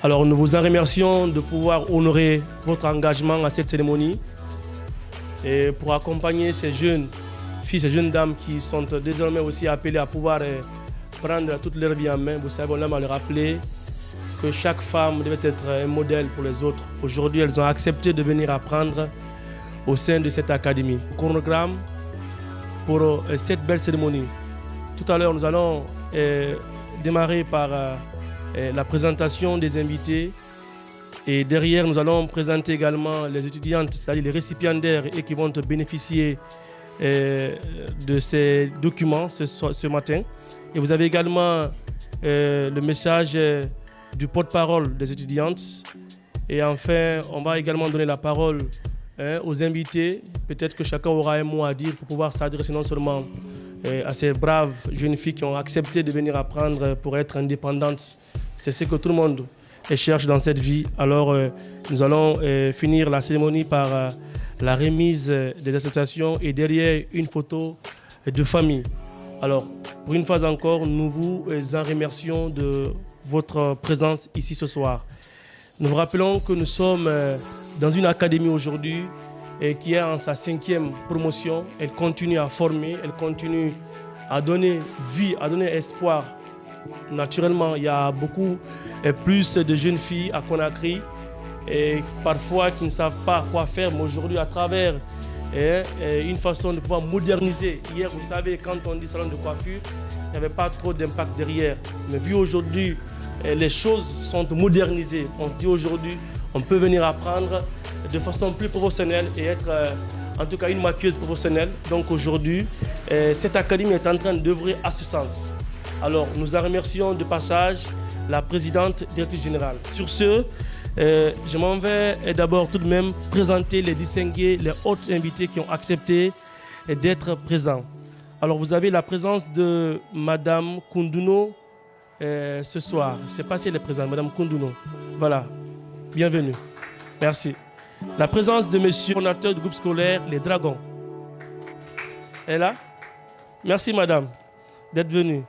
Alors nous vous en remercions de pouvoir honorer votre engagement à cette cérémonie et pour accompagner ces jeunes filles, ces jeunes dames qui sont désormais aussi appelées à pouvoir prendre toute leur vie en main. Vous savez, on aime à le rappeler que chaque femme devait être un modèle pour les autres. Aujourd'hui, elles ont accepté de venir apprendre au sein de cette académie. Chronogramme pour cette belle cérémonie. Tout à l'heure, nous allons démarrer par la présentation des invités. Et derrière, nous allons présenter également les étudiantes, c'est-à-dire les récipiendaires et qui vont bénéficier de ces documents ce matin. Et vous avez également le message du porte-parole des étudiantes. Et enfin, on va également donner la parole aux invités. Peut-être que chacun aura un mot à dire pour pouvoir s'adresser non seulement à ces braves jeunes filles qui ont accepté de venir apprendre pour être indépendantes. C'est ce que tout le monde cherche dans cette vie. Alors, nous allons finir la cérémonie par la remise des associations et derrière une photo de famille. Alors, pour une fois encore, nous vous en remercions de votre présence ici ce soir. Nous vous rappelons que nous sommes dans une académie aujourd'hui qui est en sa 5e promotion. Elle continue à former, elle continue à donner vie, à donner espoir. Naturellement, il y a beaucoup plus de jeunes filles à Conakry et parfois qui ne savent pas quoi faire, mais aujourd'hui, à travers une façon de pouvoir moderniser. Hier, vous savez, quand on dit salon de coiffure, il n'y avait pas trop d'impact derrière. Mais vu aujourd'hui, les choses sont modernisées. On se dit aujourd'hui, on peut venir apprendre de façon plus professionnelle et être en tout cas une maquilleuse professionnelle. Donc aujourd'hui, cette académie est en train d'œuvrer à ce sens. Alors, nous en remercions de passage la présidente directrice générale. Sur ce, je m'en vais d'abord tout de même présenter les distingués, les autres invités qui ont accepté d'être présents. Alors, vous avez la présence de Madame Koundouno ce soir. Je ne sais pas si elle est présente, Madame Koundouno. Voilà, bienvenue. Merci. La présence de Monsieur le coordinateur du groupe scolaire Les Dragons. Elle est là? Merci, Madame, d'être venue.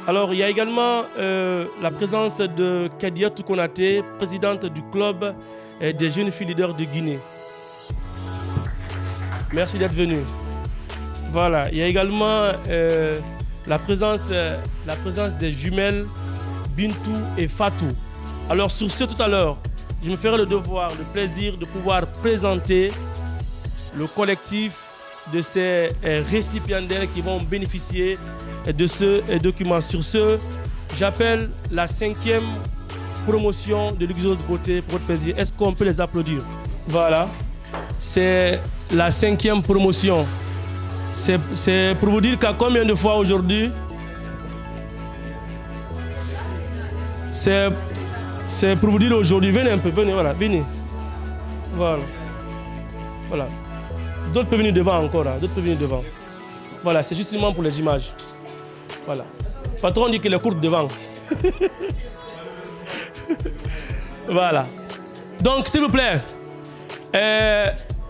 Alors, il y a également la présence de Kadia Toukonate, présidente du club des jeunes filles leaders de Guinée. Merci d'être venue. Voilà, il y a également la présence des jumelles Bintou et Fatou. Alors, sur ce, tout à l'heure, je me ferai le devoir, le plaisir de pouvoir présenter le collectif de ces récipiendaires qui vont bénéficier de ce document. Sur ce, j'appelle la 5e promotion de Luxueuse Beauté pour votre plaisir. Est-ce qu'on peut les applaudir? Voilà, c'est la 5e promotion. C'est pour vous dire qu'à combien de fois aujourd'hui, c'est pour vous dire aujourd'hui, venez un peu, venez, voilà, venez. Voilà. Voilà. D'autres peuvent venir devant encore, hein, d'autres peuvent venir devant. Voilà, c'est justement pour les images. Voilà. Le patron dit qu'il est court devant. Voilà. Donc, s'il vous plaît,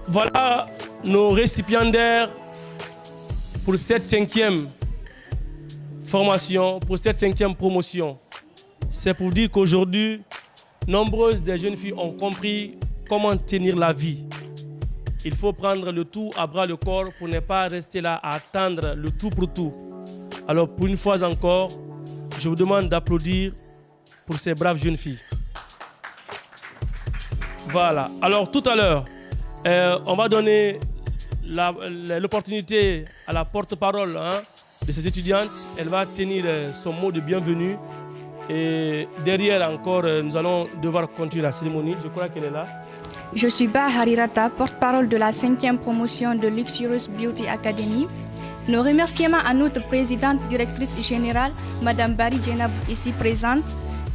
voilà nos récipiendaires pour cette 5e formation, pour cette 5e promotion. C'est pour dire qu'aujourd'hui, nombreuses des jeunes filles ont compris comment tenir la vie. Il faut prendre le tout à bras le corps pour ne pas rester là à attendre le tout pour tout. Alors, pour une fois encore, je vous demande d'applaudir pour ces braves jeunes filles. Voilà. Alors, tout à l'heure, on va donner l'opportunité à la porte-parole de ces étudiantes. Elle va tenir son mot de bienvenue. Et derrière encore, nous allons devoir continuer la cérémonie. Je crois qu'elle est là. Je suis Ba Harirata, porte-parole de la 5e promotion de Luxurious Beauty Academy. Nos remerciements à notre présidente directrice générale, Madame Bari Djenab, ici présente,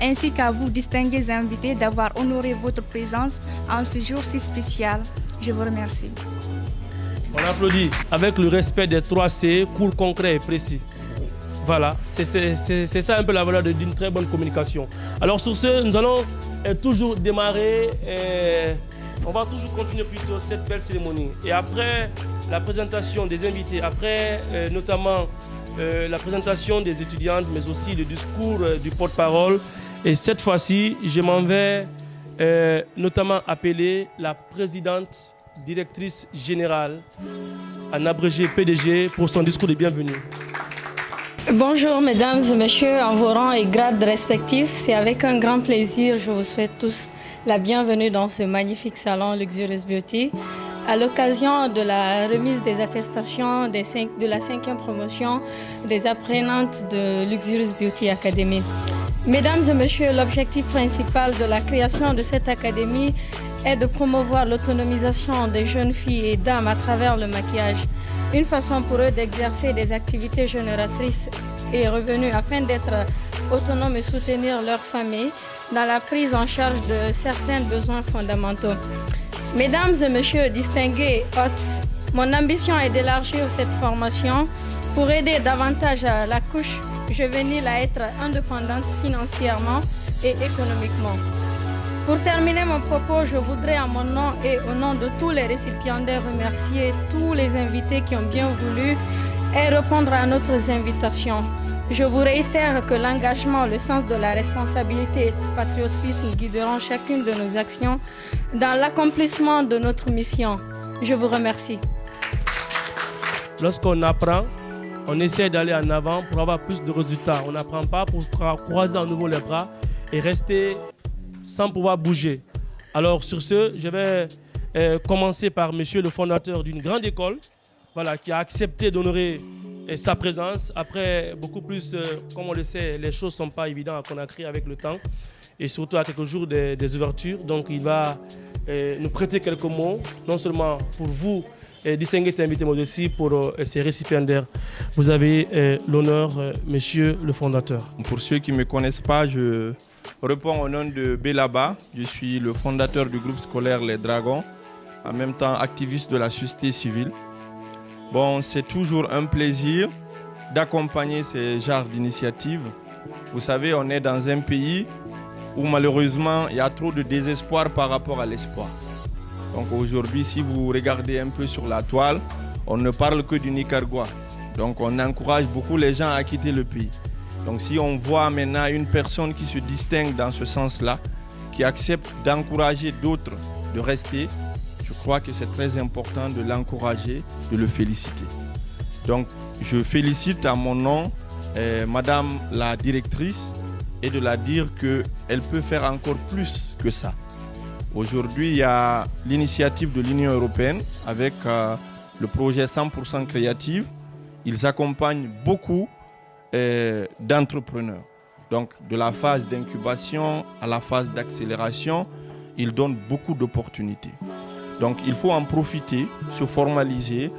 ainsi qu'à vous, distingués invités, d'avoir honoré votre présence en ce jour si spécial. Je vous remercie. On applaudit avec le respect des 3 C, court, concret et précis. Voilà, c'est ça un peu la valeur d'une très bonne communication. Alors sur ce, nous allons toujours démarrer, on va toujours continuer plutôt cette belle cérémonie. Et après la présentation des invités, après notamment la présentation des étudiantes, mais aussi le discours du porte-parole, Et cette fois-ci, je m'en vais notamment appeler la présidente directrice générale, en abrégé PDG, pour son discours de bienvenue. Bonjour mesdames et messieurs, en vos rangs et grades respectifs, c'est avec un grand plaisir que je vous souhaite tous la bienvenue dans ce magnifique salon Luxurious Beauty. À l'occasion de la remise des attestations de la 5e promotion des apprenantes de Luxurious Beauty Academy. Mesdames et messieurs, l'objectif principal de la création de cette académie est de promouvoir l'autonomisation des jeunes filles et dames à travers le maquillage. Une façon pour eux d'exercer des activités génératrices et revenus afin d'être autonomes et soutenir leur famille dans la prise en charge de certains besoins fondamentaux. Mesdames et messieurs distingués hôtes, mon ambition est d'élargir cette formation pour aider davantage la couche juvénile à être indépendante financièrement et économiquement. Pour terminer mon propos, je voudrais à mon nom et au nom de tous les récipiendaires remercier tous les invités qui ont bien voulu et répondre à notre invitation. Je vous réitère que l'engagement, le sens de la responsabilité et le patriotisme guideront chacune de nos actions dans l'accomplissement de notre mission. Je vous remercie. Lorsqu'on apprend, on essaie d'aller en avant pour avoir plus de résultats. On n'apprend pas pour croiser à nouveau les bras et rester sans pouvoir bouger. Alors sur ce, je vais commencer par monsieur le fondateur d'une grande école, voilà, qui a accepté d'honorer sa présence. Après, beaucoup plus, comme on le sait, les choses ne sont pas évidentes à Conakry avec le temps et surtout à quelques jours des ouvertures. Donc il va nous prêter quelques mots, non seulement pour vous, distinguer cet invité, mais aussi pour ces récipiendaires. Vous avez l'honneur, monsieur le fondateur. Pour ceux qui ne me connaissent pas, je réponds au nom de Belaba. Je suis le fondateur du groupe scolaire Les Dragons, en même temps activiste de la société civile. Bon, c'est toujours un plaisir d'accompagner ces genres d'initiatives. Vous savez, on est dans un pays où malheureusement, il y a trop de désespoir par rapport à l'espoir. Donc aujourd'hui, si vous regardez un peu sur la toile, on ne parle que du Nicaragua. Donc on encourage beaucoup les gens à quitter le pays. Donc si on voit maintenant une personne qui se distingue dans ce sens-là, qui accepte d'encourager d'autres de rester, je crois que c'est très important de l'encourager, de le féliciter. Donc je félicite à mon nom Madame la directrice et de la dire qu'elle peut faire encore plus que ça. Aujourd'hui, il y a l'initiative de l'Union européenne avec le projet 100% créatif. Ils accompagnent beaucoup d'entrepreneurs. Donc, de la phase d'incubation à la phase d'accélération, ils donnent beaucoup d'opportunités. Donc, il faut en profiter, se formaliser,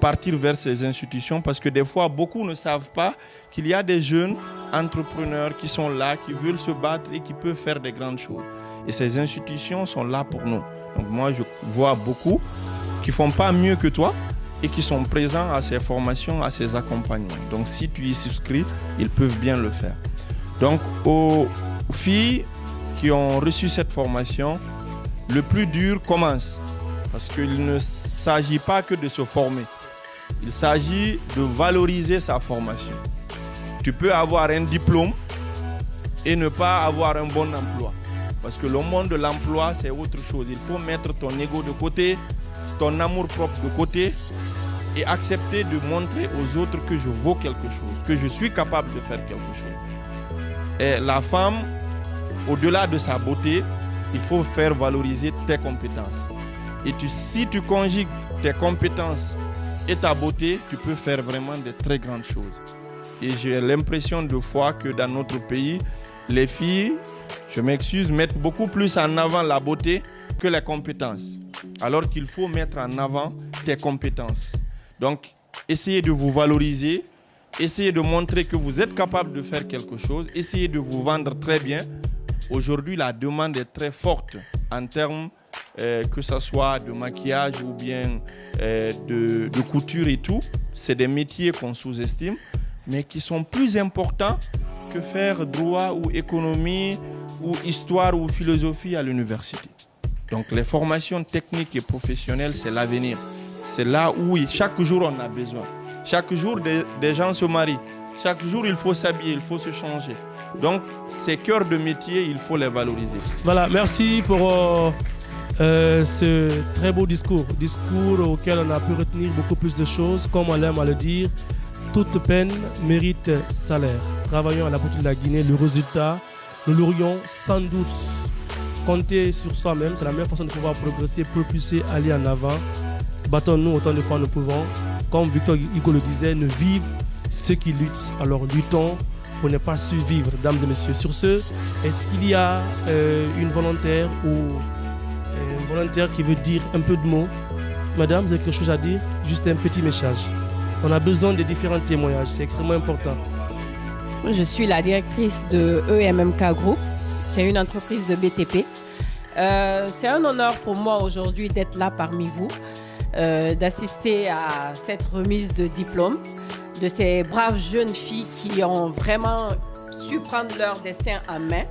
partir vers ces institutions parce que des fois, beaucoup ne savent pas qu'il y a des jeunes entrepreneurs qui sont là, qui veulent se battre et qui peuvent faire des grandes choses. Et ces institutions sont là pour nous. Donc moi, je vois beaucoup qui ne font pas mieux que toi et qui sont présents à ces formations, à ces accompagnements. Donc si tu y souscris, ils peuvent bien le faire. Donc aux filles qui ont reçu cette formation, le plus dur commence. Parce qu'il ne s'agit pas que de se former. Il s'agit de valoriser sa formation. Tu peux avoir un diplôme et ne pas avoir un bon emploi. Parce que le monde de l'emploi, c'est autre chose. Il faut mettre ton ego de côté, ton amour-propre de côté et accepter de montrer aux autres que je vaux quelque chose, que je suis capable de faire quelque chose. Et la femme, au-delà de sa beauté, il faut faire valoriser tes compétences. Et si tu conjugues tes compétences et ta beauté, tu peux faire vraiment de très grandes choses. Et j'ai l'impression de fois que dans notre pays, les filles, je m'excuse, mettent beaucoup plus en avant la beauté que les compétences. Alors qu'il faut mettre en avant tes compétences. Donc, essayez de vous valoriser, essayez de montrer que vous êtes capable de faire quelque chose, essayez de vous vendre très bien. Aujourd'hui, la demande est très forte en termes que ce soit de maquillage ou bien de couture et tout. C'est des métiers qu'on sous-estime, mais qui sont plus importants que faire droit ou économie ou histoire ou philosophie à l'université. Donc les formations techniques et professionnelles, c'est l'avenir. C'est là où chaque jour on a besoin. Chaque jour des gens se marient. Chaque jour il faut s'habiller, il faut se changer. Donc, ces cœurs de métier, il faut les valoriser. Voilà, merci pour ce très beau discours auquel on a pu retenir beaucoup plus de choses. Comme on aime à le dire, toute peine mérite salaire. Travaillons à la boutique de la Guinée, le résultat, nous l'aurions sans doute. Compter sur soi-même, c'est la meilleure façon de pouvoir progresser, propulser, aller en avant. Battons-nous autant de fois nous pouvons. Comme Victor Hugo le disait, ne vivent ceux qui luttent. Alors luttons pour ne pas survivre, dames et messieurs. Sur ce, est-ce qu'il y a une volontaire ou un volontaire qui veut dire un peu de mots? Madame, vous avez quelque chose à dire? Juste un petit message. On a besoin de différents témoignages, c'est extrêmement important. Je suis la directrice de EMMK Group. C'est une entreprise de BTP. C'est un honneur pour moi aujourd'hui d'être là parmi vous, d'assister à cette remise de diplôme de ces braves jeunes filles qui ont vraiment su prendre leur destin en main.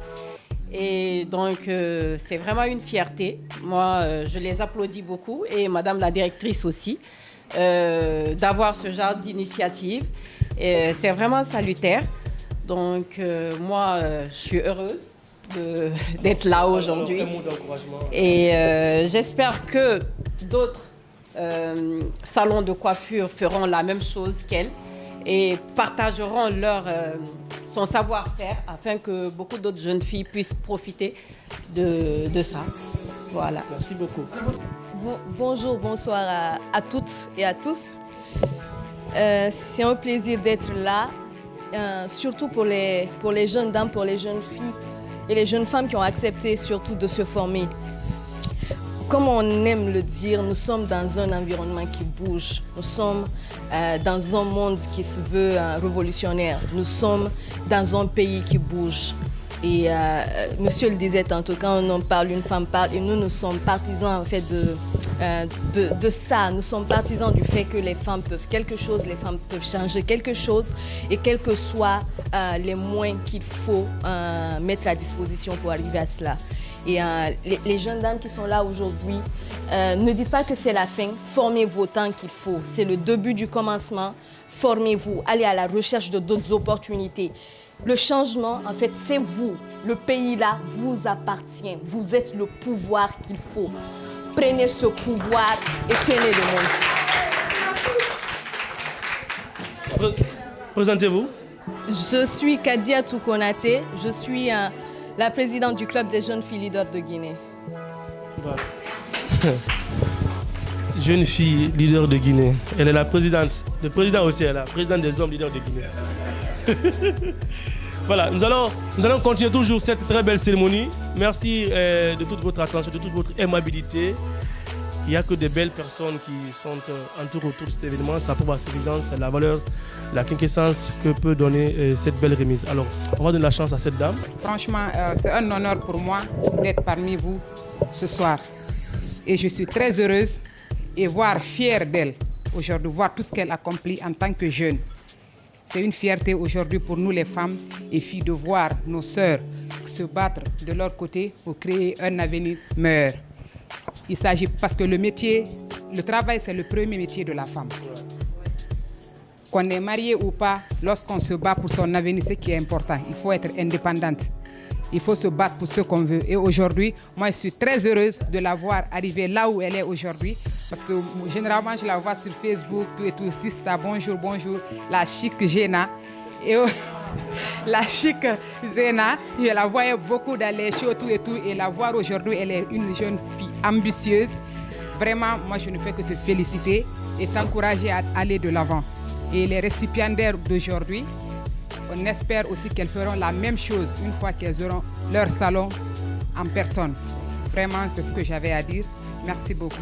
Et donc, c'est vraiment une fierté. Moi, je les applaudis beaucoup et Madame la directrice aussi, d'avoir ce genre d'initiative. Et c'est vraiment salutaire. Donc, moi, je suis heureuse d'être là aujourd'hui. Et j'espère que d'autres salons de coiffure feront la même chose qu'elle et partageront son savoir-faire afin que beaucoup d'autres jeunes filles puissent profiter de ça. Voilà. Merci beaucoup. Bonjour, bonsoir à toutes et à tous. C'est un plaisir d'être là, surtout pour les jeunes dames, pour les jeunes filles et les jeunes femmes qui ont accepté surtout de se former. Comme on aime le dire, nous sommes dans un environnement qui bouge. Nous sommes dans un monde qui se veut révolutionnaire. Nous sommes dans un pays qui bouge. Et monsieur le disait tantôt, quand un homme parle, une femme parle. Et nous sommes partisans en fait de ça. Nous sommes partisans du fait que les femmes peuvent quelque chose, les femmes peuvent changer quelque chose. Et quels que soient les moyens qu'il faut mettre à disposition pour arriver à cela. Et les jeunes dames qui sont là aujourd'hui, ne dites pas que c'est la fin, formez-vous autant qu'il faut. C'est le début du commencement, formez-vous, allez à la recherche de d'autres opportunités. Le changement, en fait, c'est vous. Le pays là vous appartient. Vous êtes le pouvoir qu'il faut. Prenez ce pouvoir et tenez le monde. Présentez-vous. Je suis Kadia Toukonate. Je suis la présidente du club des jeunes filles leaders de Guinée. Voilà. Jeune fille leader de Guinée. Elle est la présidente. Le président aussi est la présidente des hommes leaders de Guinée. Voilà, nous allons continuer toujours cette très belle cérémonie. Merci de toute votre attention, de toute votre aimabilité. Il n'y a que des belles personnes qui sont entourées autour de cet événement. Ça prouve la suffisance, la valeur, la quintessence que peut donner cette belle remise. Alors, on va donner la chance à cette dame. Franchement, c'est un honneur pour moi d'être parmi vous ce soir. Et je suis très heureuse et fière d'elle aujourd'hui, voir tout ce qu'elle accomplit en tant que jeune. C'est une fierté aujourd'hui pour nous les femmes et filles de voir nos sœurs se battre de leur côté pour créer un avenir meilleur. Il s'agit parce que le travail c'est le premier métier de la femme. Qu'on est marié ou pas, lorsqu'on se bat pour son avenir, c'est ce qui est important. Il faut être indépendante. Il faut se battre pour ce qu'on veut. Et aujourd'hui, moi, je suis très heureuse de la voir arriver là où elle est aujourd'hui. Parce que généralement, je la vois sur Facebook, tout et tout. Sista, bonjour, la chic Zena. Et la chic Zena, je la voyais beaucoup dans les shows, tout et tout. Et la voir aujourd'hui, elle est une jeune fille ambitieuse. Vraiment, moi, je ne fais que te féliciter et t'encourager à aller de l'avant. Et les récipiendaires d'aujourd'hui, on espère aussi qu'elles feront la même chose une fois qu'elles auront leur salon en personne. Vraiment, c'est ce que j'avais à dire. Merci beaucoup.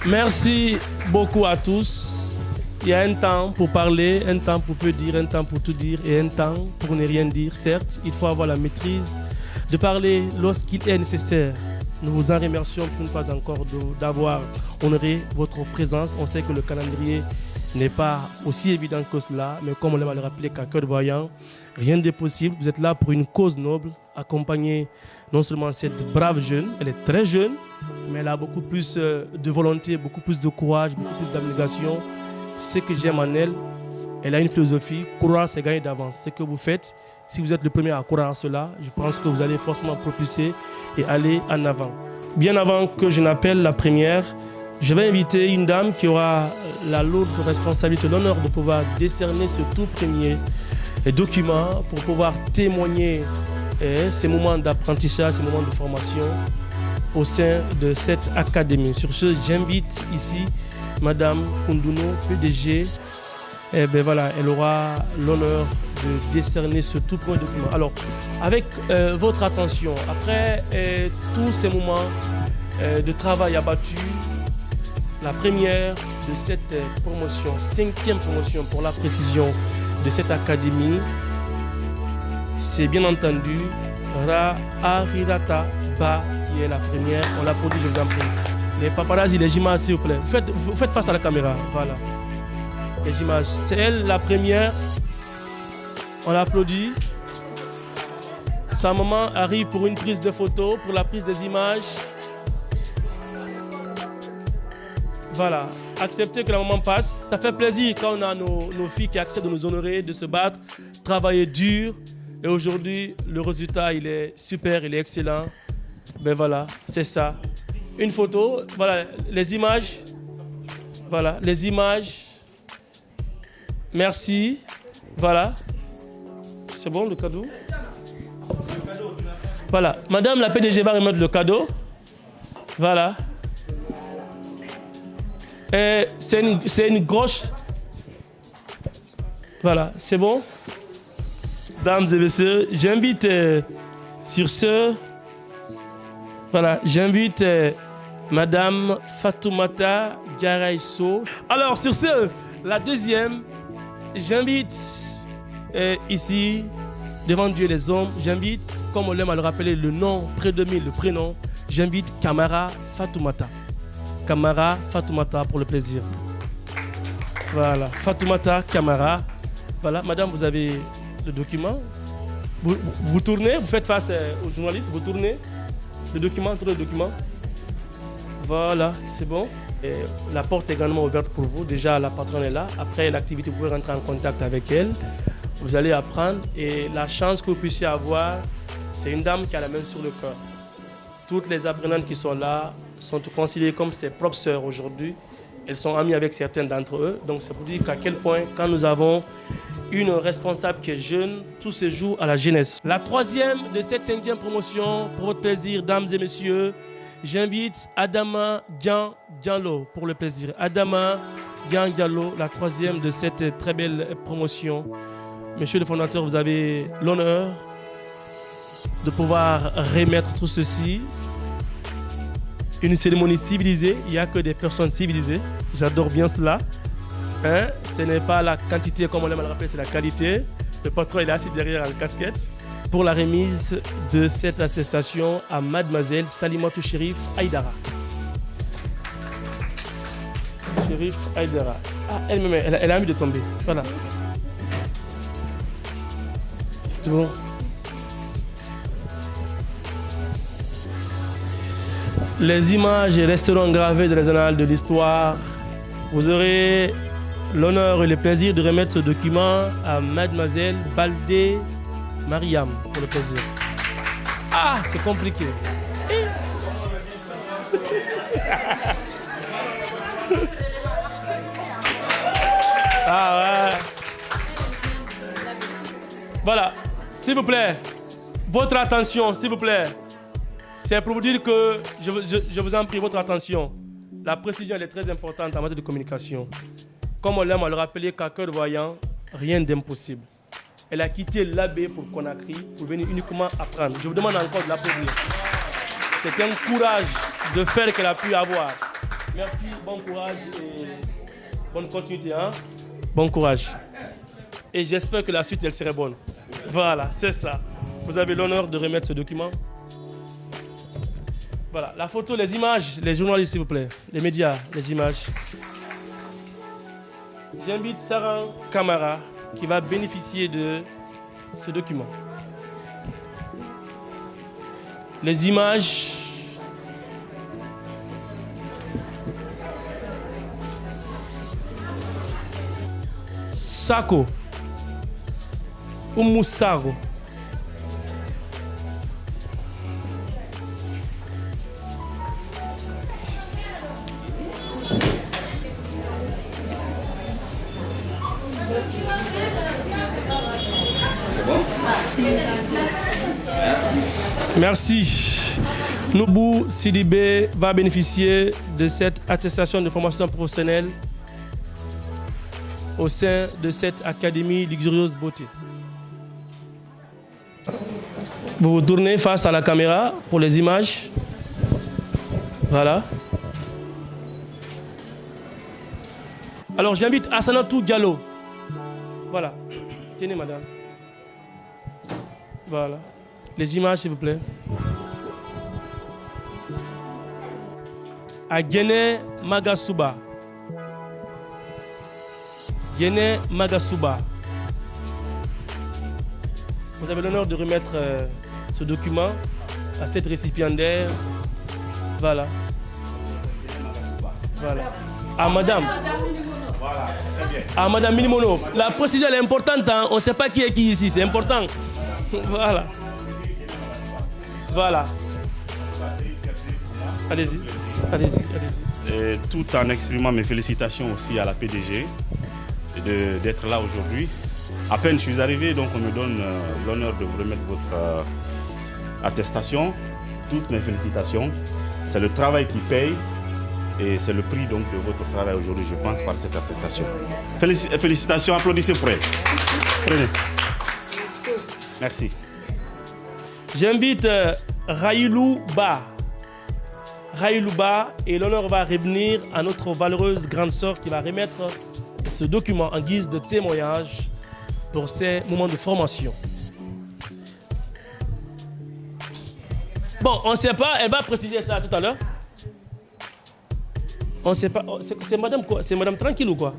Merci beaucoup à tous. Il y a un temps pour parler, un temps pour peu dire, un temps pour tout dire et un temps pour ne rien dire. Certes, il faut avoir la maîtrise de parler lorsqu'il est nécessaire. Nous vous en remercions une fois encore d'avoir honoré votre présence. On sait que le calendrier n'est pas aussi évident que cela, mais comme on l'a rappelé qu'à cœur voyant, rien n'est possible. Vous êtes là pour une cause noble, accompagner non seulement cette brave jeune, elle est très jeune, mais elle a beaucoup plus de volonté, beaucoup plus de courage, beaucoup plus d'abnégation. Ce que j'aime en elle, elle a une philosophie, croire c'est gagner d'avance. Ce que vous faites, Si vous êtes le premier à courir à cela, je pense que vous allez forcément propulser et aller en avant. Bien avant que je n'appelle la première, je vais inviter une dame qui aura la lourde responsabilité, l'honneur de pouvoir décerner ce tout premier document pour pouvoir témoigner ces moments d'apprentissage, ces moments de formation au sein de cette académie. Sur ce, j'invite ici Madame Koundouno, PDG. Voilà, elle aura l'honneur de décerner ce tout premier document. Alors, avec votre attention, après tous ces moments de travail abattu, la première de cette promotion, 5e promotion pour la précision de cette académie, c'est bien entendu Harirata Ba qui est la première. On l'applaudit, je vous en prie. Les paparazzi, les images, s'il vous plaît. Vous faites face à la caméra. Voilà. Les images. C'est elle la première. On l'applaudit. Sa maman arrive pour une prise de photo, pour la prise des images. Voilà. Acceptez que la maman passe. Ça fait plaisir quand on a nos filles qui acceptent de nous honorer, de se battre, travailler dur. Et aujourd'hui, le résultat, il est super, il est excellent. Voilà, c'est ça. Une photo, voilà, les images. Voilà, les images. Merci. Voilà. C'est bon, le cadeau? Voilà. Madame la PDG va remettre le cadeau. Voilà. C'est une gauche. Voilà, c'est bon. Dames et messieurs, j'invite sur ce, voilà, j'invite Madame Fatoumata Garaïso. Alors sur ce, la deuxième, j'invite ici, devant Dieu et les hommes, j'invite, comme on l'aime à le rappeler, le nom prédomine, le prénom, j'invite Kamara Fatoumata. Kamara Fatoumata pour le plaisir. Voilà, Fatoumata Kamara. Voilà, madame, vous avez le document. Vous tournez, vous faites face aux journalistes, vous tournez le document, tournez le document. Voilà, c'est bon. Et la porte est également ouverte pour vous. Déjà, la patronne est là. Après l'activité, vous pouvez rentrer en contact avec elle. Vous allez apprendre. Et la chance que vous puissiez avoir, c'est une dame qui a la main sur le cœur. Toutes les apprenantes qui sont là sont considérées comme ses propres sœurs aujourd'hui. Elles sont amies avec certaines d'entre eux. Donc c'est pour dire qu'à quel point, quand nous avons une responsable qui est jeune, tout se joue à la jeunesse. La troisième de cette 5e promotion, pour votre plaisir, dames et messieurs, j'invite Adama Diallo pour le plaisir. Adama Diallo, la troisième de cette très belle promotion. Monsieur le fondateur, vous avez l'honneur de pouvoir remettre tout ceci. Une cérémonie civilisée, il n'y a que des personnes civilisées. J'adore bien cela. Hein? Ce n'est pas la quantité, comme on l'aime le rappeler, c'est la qualité. Le patron il est assis derrière en casquette pour la remise de cette attestation à Mademoiselle Salimatou Chérif Aïdara. Chérif Aïdara. Ah, elle-même, elle a envie de tomber. Voilà. C'est bon. Les images resteront gravées dans les annales de l'histoire. Vous aurez l'honneur et le plaisir de remettre ce document à Mademoiselle Baldé Mariam pour le plaisir. Ah, c'est compliqué. Ah ouais. Voilà, s'il vous plaît, votre attention, s'il vous plaît. C'est pour vous dire que je vous en prie, votre attention. La précision elle est très importante en matière de communication. Comme on l'aime à le rappeler, qu'à cœur voyant, rien d'impossible. Elle a quitté l'AB pour Conakry pour venir uniquement apprendre. Je vous demande encore de l'applaudir. C'est un courage de faire qu'elle a pu avoir. Merci, bon courage et bonne continuité. Hein? Bon courage. Et j'espère que la suite, elle serait bonne. Voilà, c'est ça. Vous avez l'honneur de remettre ce document. Voilà, la photo, les images, les journalistes, s'il vous plaît. Les médias, les images. J'invite Sarah Kamara qui va bénéficier de ce document. Les images. Sako. Oumou Saro. Merci. Noubou Sidibé va bénéficier de cette attestation de formation professionnelle au sein de cette académie luxurieuse beauté. Vous vous tournez face à la caméra pour les images. Voilà. Alors j'invite Assanatou Diallo. Voilà. Tenez madame. Voilà. Les images s'il vous plaît. À Guéné Magasuba. Guéné Magasuba. Vous avez l'honneur de remettre ce document à cette récipiendaire. Voilà. Voilà. À madame. À madame Milimono. La procédure est importante, hein? On ne sait pas qui est qui ici, c'est important. Voilà. Voilà. Allez-y. Allez-y. Et tout en exprimant mes félicitations aussi à la PDG d'être là aujourd'hui. À peine je suis arrivé, donc on me donne l'honneur de vous remettre votre attestation. Toutes mes félicitations. C'est le travail qui paye et c'est le prix donc de votre travail aujourd'hui, je pense, par cette attestation. Félicitations, applaudissez pour elle. Prenez. Merci. J'invite Raïlou Ba. Raïlou Ba, et l'honneur va revenir à notre valeureuse grande sœur qui va remettre ce document en guise de témoignage pour ces moments de formation. Bon, on ne sait pas, elle va préciser ça tout à l'heure. On ne sait pas, c'est madame quoi? C'est madame tranquille ou quoi?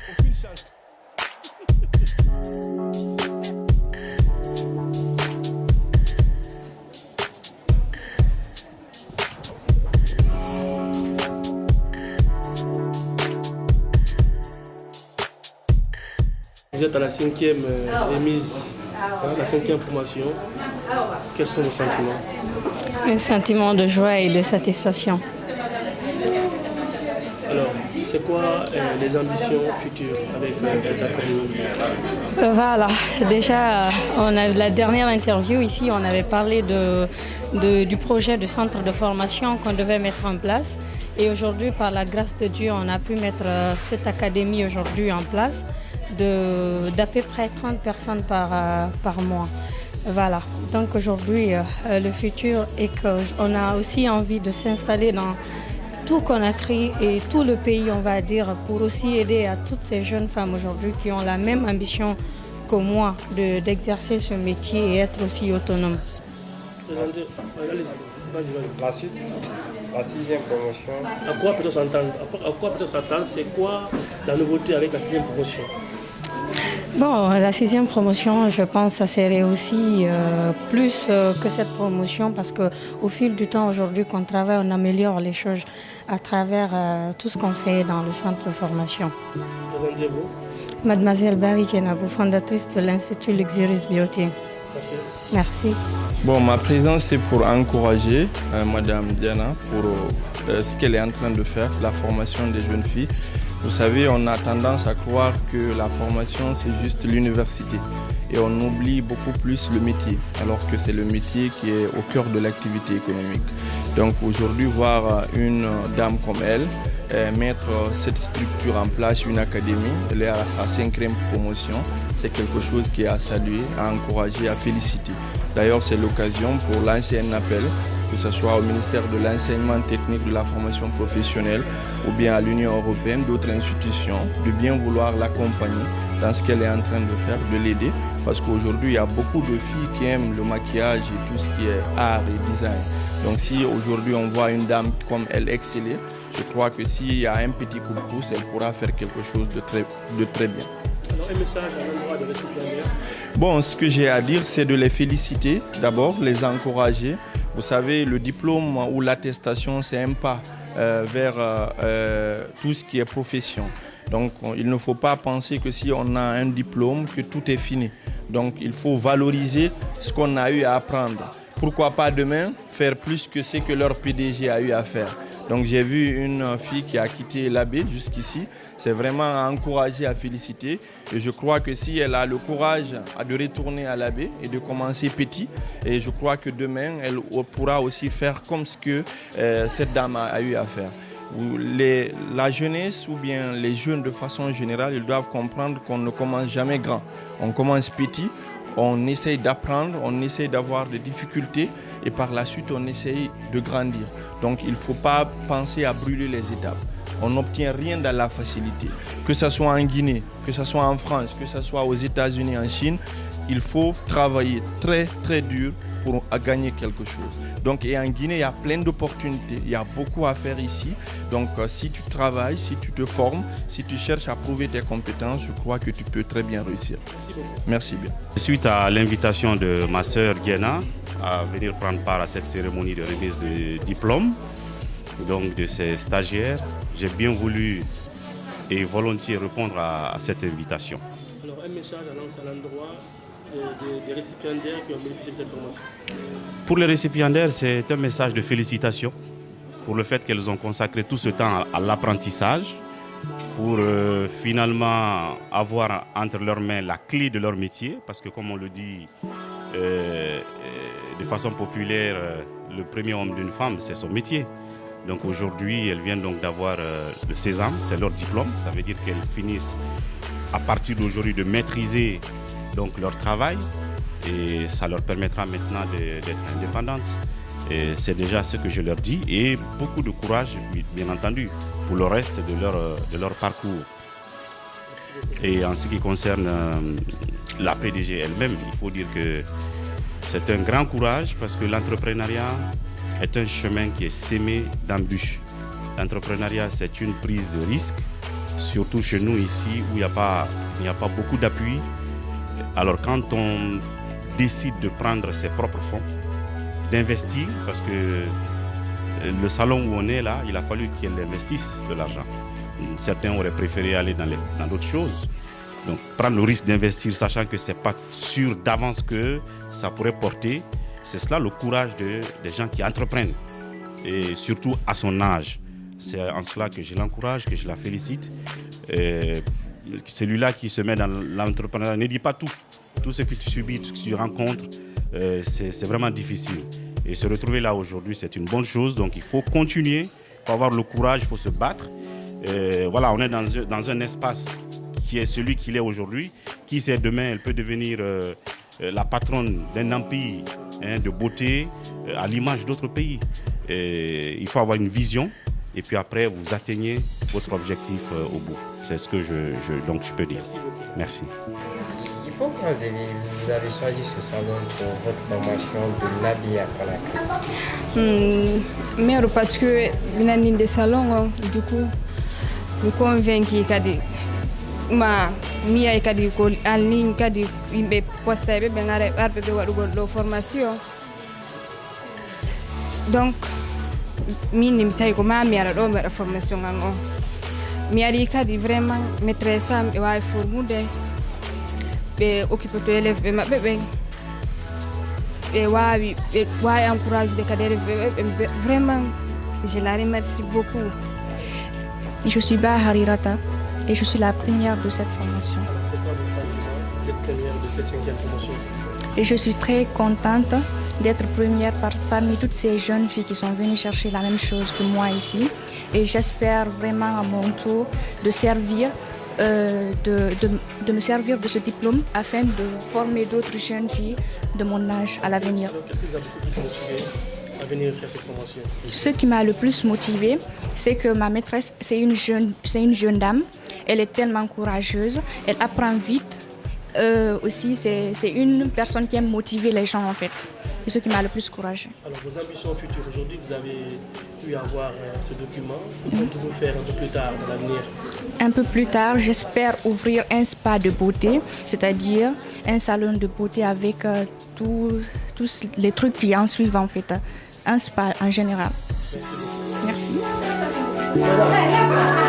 Aucune chance. Vous êtes à la 5e remise, la 5e formation. Quels sont vos sentiments? Un sentiment de joie et de satisfaction. Alors, c'est quoi les ambitions futures avec cette académie? Voilà, déjà, on a la dernière interview ici, on avait parlé du projet de centre de formation qu'on devait mettre en place. Et aujourd'hui, par la grâce de Dieu, on a pu mettre cette académie aujourd'hui en place d'à peu près 30 personnes par mois. Voilà, donc aujourd'hui, le futur est qu'on a aussi envie de s'installer dans tout Conakry et tout le pays, on va dire, pour aussi aider à toutes ces jeunes femmes aujourd'hui qui ont la même ambition que moi d'exercer ce métier et être aussi autonomes. La suite, la 6e promotion. À quoi peut-on s'attendre? C'est quoi la nouveauté avec la 6e promotion? Bon, la 6e promotion, je pense que ça serait aussi plus que cette promotion parce qu'au fil du temps, aujourd'hui qu'on travaille, on améliore les choses à travers tout ce qu'on fait dans le centre de formation. Présentez-vous. Mademoiselle Barry Kenabou, fondatrice de l'Institut Luxurious Beauty. Merci. Merci. Bon, ma présence, c'est pour encourager Madame Diana pour ce qu'elle est en train de faire, la formation des jeunes filles. Vous savez, on a tendance à croire que la formation, c'est juste l'université. Et on oublie beaucoup plus le métier, alors que c'est le métier qui est au cœur de l'activité économique. Donc aujourd'hui, voir une dame comme elle mettre cette structure en place, une académie, elle est à sa 5e promotion, c'est quelque chose qui est à saluer, à encourager, à féliciter. D'ailleurs, c'est l'occasion pour lancer un appel, que ce soit au ministère de l'enseignement technique de la formation professionnelle ou bien à l'Union européenne, d'autres institutions, de bien vouloir l'accompagner dans ce qu'elle est en train de faire, de l'aider. Parce qu'aujourd'hui, il y a beaucoup de filles qui aiment le maquillage et tout ce qui est art et design. Donc si aujourd'hui on voit une dame comme elle exceller, je crois que s'il y a un petit coup de pouce, elle pourra faire quelque chose de très bien. Alors un message à l'endroit de récipiendaires. Bon, ce que j'ai à dire, c'est de les féliciter, d'abord, les encourager. Vous savez, le diplôme ou l'attestation, c'est un pas vers tout ce qui est profession. Donc, il ne faut pas penser que si on a un diplôme, que tout est fini. Donc, il faut valoriser ce qu'on a eu à apprendre. Pourquoi pas demain faire plus que ce que leur PDG a eu à faire. Donc j'ai vu une fille qui a quitté l'AB jusqu'ici. C'est vraiment à encourager, à féliciter. Et je crois que si elle a le courage de retourner à l'AB et de commencer petit, et je crois que demain, elle pourra aussi faire comme ce que cette dame a eu à faire. La jeunesse ou bien les jeunes de façon générale, ils doivent comprendre qu'on ne commence jamais grand. On commence petit, on essaye d'apprendre, on essaye d'avoir des difficultés et par la suite on essaye de grandir. Donc il ne faut pas penser à brûler les étapes. On n'obtient rien dans la facilité. Que ce soit en Guinée, que ce soit en France, que ce soit aux États-Unis, en Chine, il faut travailler très très dur pour gagner quelque chose. Donc, et en Guinée, il y a plein d'opportunités, il y a beaucoup à faire ici. Donc, si tu travailles, si tu te formes, si tu cherches à prouver tes compétences, je crois que tu peux très bien réussir. Merci beaucoup. Merci bien. Suite à l'invitation de ma sœur Guéna à venir prendre part à cette cérémonie de remise de diplôme, donc de ces stagiaires, j'ai bien voulu et volontiers répondre à cette invitation. Alors, un message à lancer à l'endroit des récipiendaires qui ont bénéficié de cette formation. Pour les récipiendaires, c'est un message de félicitations pour le fait qu'elles ont consacré tout ce temps à l'apprentissage pour finalement avoir entre leurs mains la clé de leur métier, parce que comme on le dit de façon populaire, le premier homme d'une femme, c'est son métier. Donc aujourd'hui, elles viennent donc d'avoir le sésame, c'est leur diplôme. Ça veut dire qu'elles finissent à partir d'aujourd'hui de maîtriser donc leur travail et ça leur permettra maintenant d'être indépendantes. Et c'est déjà ce que je leur dis et beaucoup de courage, bien entendu, pour le reste de leur parcours. Et en ce qui concerne la PDG elle-même, il faut dire que c'est un grand courage parce que l'entrepreneuriat est un chemin qui est sémé d'embûches. L'entrepreneuriat, c'est une prise de risque, surtout chez nous ici où il n'y a pas beaucoup d'appui. Alors quand on décide de prendre ses propres fonds, d'investir, parce que le salon où on est là, il a fallu qu'ils investissent de l'argent. Certains auraient préféré aller dans d'autres choses. Donc prendre le risque d'investir, sachant que ce n'est pas sûr d'avance que ça pourrait porter, c'est cela le courage des gens qui entreprennent, et surtout à son âge. C'est en cela que je l'encourage, que je la félicite. Celui-là qui se met dans l'entrepreneuriat, ne dit pas tout. Tout ce que tu subis, tout ce que tu rencontres, c'est vraiment difficile. Et se retrouver là aujourd'hui, c'est une bonne chose. Donc il faut continuer, il faut avoir le courage, il faut se battre. Voilà, on est dans un espace qui est celui qu'il est aujourd'hui. Qui sait, demain, elle peut devenir la patronne d'un empire de beauté à l'image d'autres pays. Il faut avoir une vision et puis après, vous atteignez votre objectif au bout. C'est ce que je peux dire. Merci. Pourquoi vous avez choisi ce salon pour votre formation de l'habit à Conakry? Mais parce que venant des salons, du coup, je suis convaincu que ma mia kadi ko en ligne kadi yimɓe postaɓe ɓe gara arɓe ɓe waɗugol ɗo formation. Donc min mi tawi ko ma mi ara ɗo mi waɗa formation ngan on. Mi ari kadi vraiment maîtresse am ɓe wawi formude ɓe occupé to élève ɓe maɓɓe ɓen ɓe wawi encourage de kadi élève ɓe vraiment je la remercie beaucoup. Je suis Baharirata et je suis la première de cette formation. C'est quoi vos sentiments d'être première de cette 5e promotion? Et je suis très contente d'être première parmi toutes ces jeunes filles qui sont venues chercher la même chose que moi ici. Et j'espère vraiment à mon tour de servir, de me servir de ce diplôme afin de former d'autres jeunes filles de mon âge à l'avenir. Qu'est-ce qui vous a beaucoup plus motivé à venir faire cette formation? Ce qui m'a le plus motivée, c'est que ma maîtresse, c'est une jeune dame. Elle est tellement courageuse, elle apprend vite. Aussi, c'est une personne qui aime motiver les gens en fait. C'est ce qui m'a le plus courageux. Alors, vos ambitions futures, aujourd'hui, vous avez pu avoir ce document. Que comptez-vous faire un peu plus tard dans l'avenir? Un peu plus tard, j'espère ouvrir un spa de beauté, c'est-à-dire un salon de beauté avec tous les trucs qui en suivent en fait. Un spa en général. Merci. Merci.